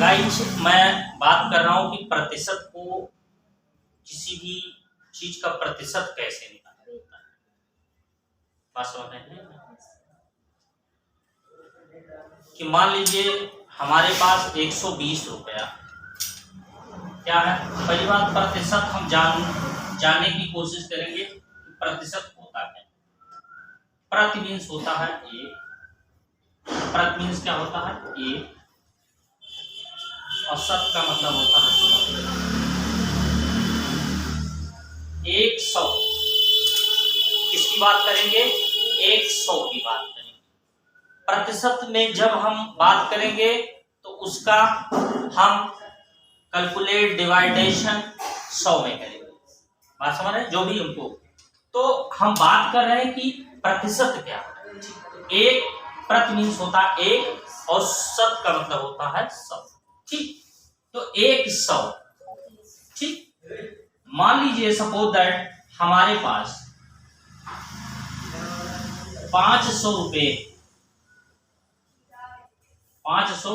Guys, मैं बात कर रहा हूं कि प्रतिशत को किसी भी चीज का प्रतिशत कैसे निकाला जाता है। बात समझ रहे हैं कि मान लीजिए हमारे पास 120 रुपया क्या है। पहली बात, प्रतिशत हम जानने की कोशिश करेंगे कि प्रतिशत होता है। प्रति मीन्स होता है एक, प्रति मीन्स क्या होता है एक, और शत का मतलब होता है 100। किसकी बात करेंगे? 100 की बात करेंगे। प्रतिशत में जब हम बात करेंगे तो उसका हम कैलकुलेट डिवाइडेशन 100 में करेंगे। बात समझ रहे हैं? जो भी हमको, तो हम बात कर रहे हैं कि प्रतिशत क्या है। एक प्रति मीन्स होता है एक, और शत का मतलब होता है 100। ठीक, तो 100। ठीक, मान लीजिए सपोज दैट हमारे पास 500 रुपए, 500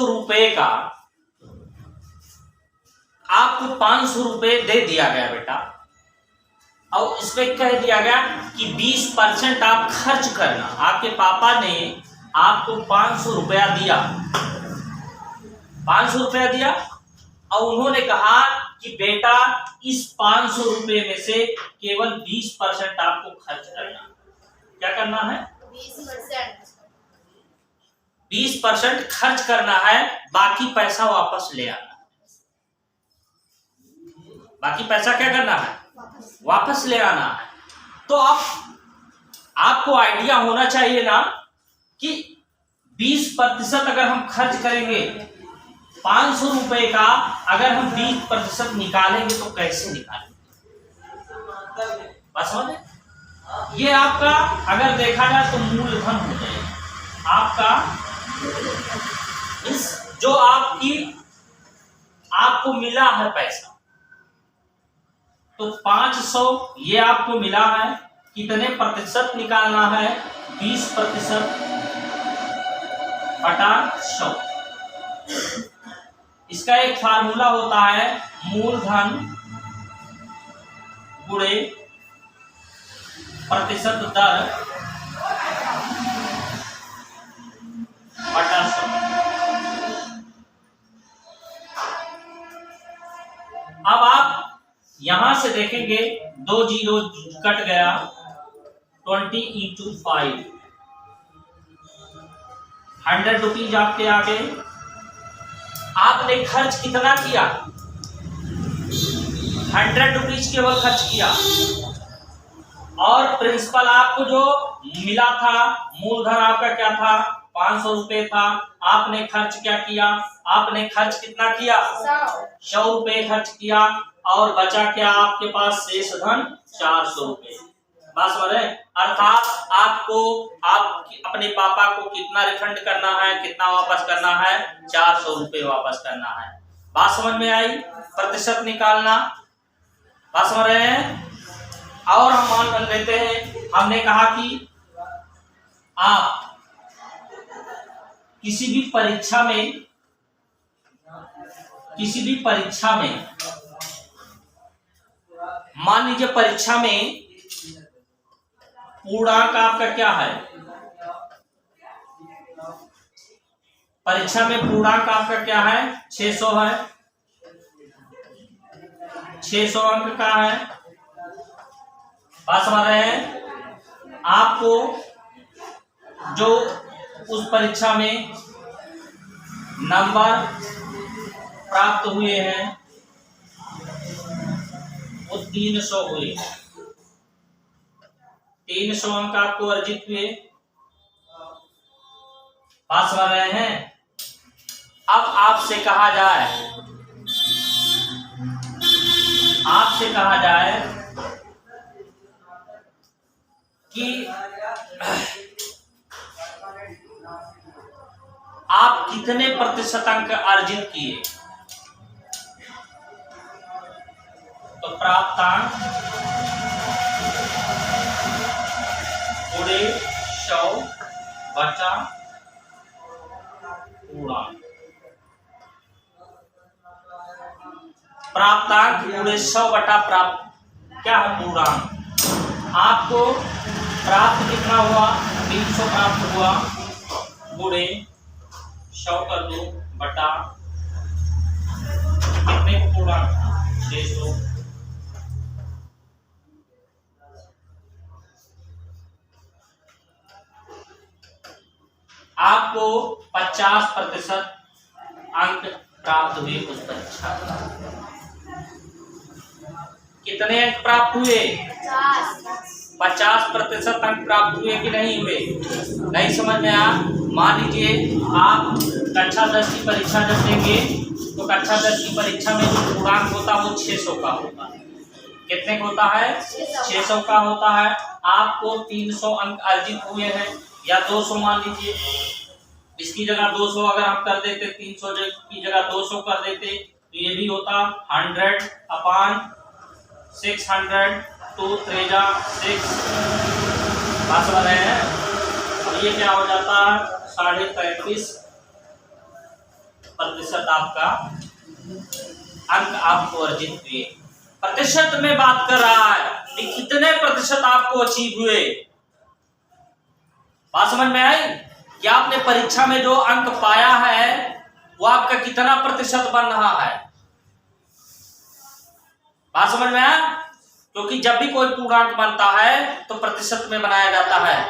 रुपए का आपको 500 रुपए दे दिया गया बेटा, और इसमें कह दिया गया कि 20% आप खर्च करना। आपके पापा ने आपको 500 रुपया दिया, 500 रुपया दिया, और उन्होंने कहा कि बेटा इस 500 रुपये में से केवल 20% आपको खर्च करना। क्या करना है? 20% खर्च करना है, बाकी पैसा वापस ले आना। बाकी पैसा क्या करना है? वापस ले आना है। तो आपको आइडिया होना चाहिए ना कि 20% अगर हम खर्च करेंगे, 500 रुपए का अगर हम 20% निकालेंगे तो कैसे निकालेंगे? बस समझे? ये आपका अगर देखा जाए तो मूलधन हो जाएगा आपका। इस जो आपको मिला है पैसा, तो 500 ये आपको मिला है। कितने प्रतिशत निकालना है? 20% बटा 100। इसका एक फार्मूला होता है मूलधन गुणे प्रतिशत दर बटा 100। अब आप यहां से देखेंगे 2 जीरो कट गया, 20 × 5, 100 रुपीज आपके आ गए। आपने खर्च कितना किया? 100 रुपीज केवल खर्च किया, और प्रिंसिपल आपको जो मिला था, मूलधन आपका क्या था? 500 रुपए था। आपने खर्च क्या किया? आपने खर्च कितना किया? 100 रुपए खर्च किया, और बचा क्या आपके पास? शेष धन 400 रुपए। बात समझ रहे? अर्थात आपको अपने पापा को कितना रिफंड करना है, कितना वापस करना है? 400 रुपए वापस करना है। बात समझ में आई? प्रतिशत निकालना। बात समझ रहे हैं? और हम मान लेते हैं, हमने कहा कि आप किसी भी परीक्षा में मान लीजिए परीक्षा में पूर्णांक आपका क्या है? परीक्षा में पूर्णांक आपका क्या है? 600 है। 600 अंक का है। बात समझ रहे हैं? आपको जो उस परीक्षा में नंबर प्राप्त हुए हैं वो 300 हुए। 300 अंक आपको अर्जित हुए। बात समझ रहे हैं? अब आपसे कहा जाए कि आप कितने प्रतिशत अंक अर्जित किए, तो प्राप्तांक गुणे 100 बचा पूर्णांक। प्राप्तांक गुणे 100 बटा प्राप्त क्या है पूर्णांक। आपको प्राप्त कितना हुआ 300 प्राप्त हुआ गुणे 100 कर दो बटा कितने को पूर्णांक 600। आपको 50% अंक प्राप्त हुए उस परीक्षा में। कितने अंक प्राप्त हुए 50% अंक प्राप्त हुए कि नहीं हुए। नहीं समझ में आया। मान लीजिए आप कक्षा 10 की परीक्षा जब देंगे तो कक्षा 10 की परीक्षा में जो पूर्णांक होता है वो 600 का होता है। कितने का होता है 600 का होता है। आपको 300 अंक अर्जित हुए हैं या 200 मान लीजिए। इसकी जगह 200 अगर हम कर देते 300 की जगह 200 कर देते तो ये भी होता 100 अपान 600 2 3 6 पास वाले हैं। अब ये क्या हो जाता है 35.5% आपका अंक आपको अर्जित हुए। प्रतिशत में बात कर रहा है कि कितने प्रतिशत आपको अचीव हुए। बात समझ में आई कि आपने परीक्षा में जो अंक पाया है वो आपका कितना प्रतिशत बन रहा है। बात समझ में आया। क्योंकि जब भी कोई पूर्णांक बनता है तो प्रतिशत में बनाया जाता है,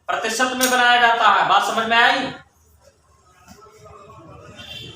प्रतिशत में बनाया जाता है। बात समझ में आई।